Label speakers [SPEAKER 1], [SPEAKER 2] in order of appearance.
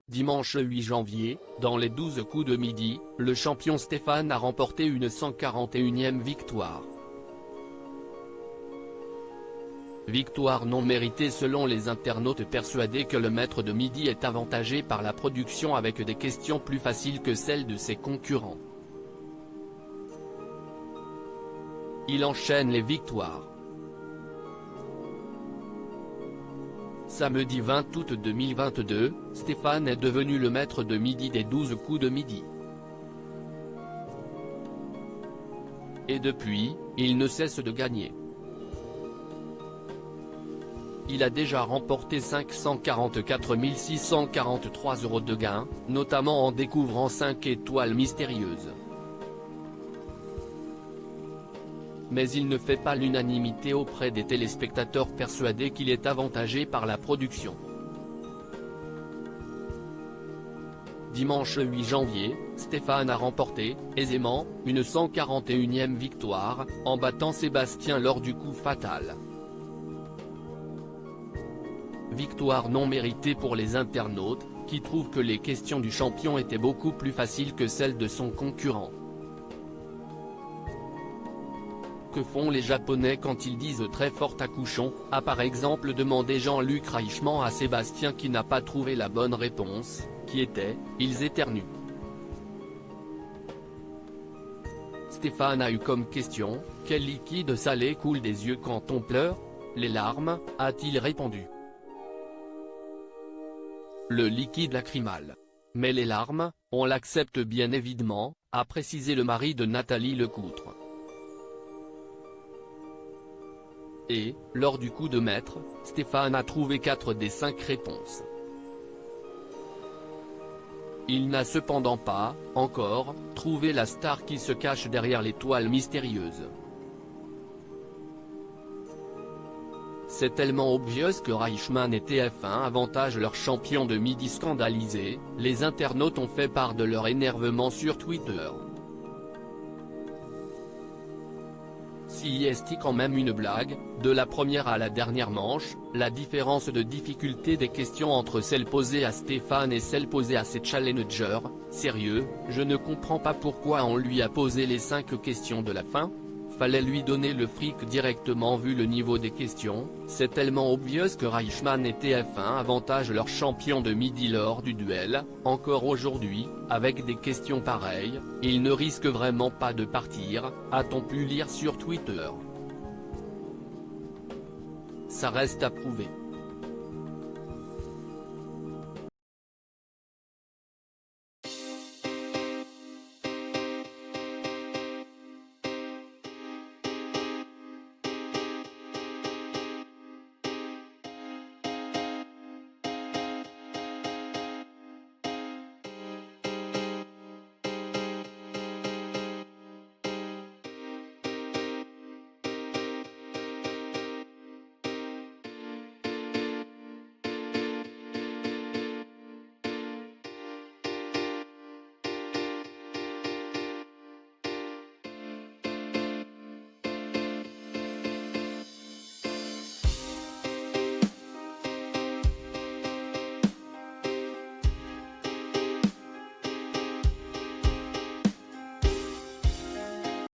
[SPEAKER 1] Dimanche 8 janvier, dans les 12 coups de midi, le champion Stéphane a remporté une 141e victoire. Victoire non méritée selon les internautes persuadés que le maître de midi est avantagé par la production avec des questions plus faciles que celles de ses concurrents. Il enchaîne les victoires. Samedi 20 août 2022, Stéphane est devenu le maître de midi des 12 coups de midi. Et depuis, il ne cesse de gagner. Il a déjà remporté 544 643 € de gains, notamment en découvrant 5 étoiles mystérieuses. Mais il ne fait pas l'unanimité auprès des téléspectateurs persuadés qu'il est avantagé par la production. Dimanche 8 janvier, Stéphane a remporté, aisément, une 141e victoire, en battant Sébastien lors du coup fatal. Victoire non méritée pour les internautes, qui trouvent que les questions du champion étaient beaucoup plus faciles que celles de son concurrent. Que font les Japonais quand ils disent très fort à Couchon, a par exemple demandé Jean-Luc Reichmann à Sébastien qui n'a pas trouvé la bonne réponse, qui était « ils éternuent ». Stéphane a eu comme question « quel liquide salé coule des yeux quand on pleure ? Les larmes ?» a-t-il répondu. Le liquide lacrymal. Mais les larmes, on l'accepte bien évidemment, a précisé le mari de Nathalie Lecoutre. Et, lors du coup de maître, Stéphane a trouvé 4 des 5 réponses. Il n'a cependant pas, encore, trouvé la star qui se cache derrière l'étoile mystérieuse. C'est tellement obvious que Reichmann et TF1 avantagent leur champion de midi scandalisé, les internautes ont fait part de leur énervement sur Twitter. Si est quand même une blague, de la première à la dernière manche, la différence de difficulté des questions entre celles posées à Stéphane et celles posées à ses challengers, sérieux, je ne comprends pas pourquoi on lui a posé les 5 questions de la fin. Fallait lui donner le fric directement vu le niveau des questions, c'est tellement obvious que Reichmann et TF1 avantagent leur champion de midi lors du duel, encore aujourd'hui, avec des questions pareilles, ils ne risquent vraiment pas de partir, a-t-on pu lire sur Twitter. Ça reste à prouver.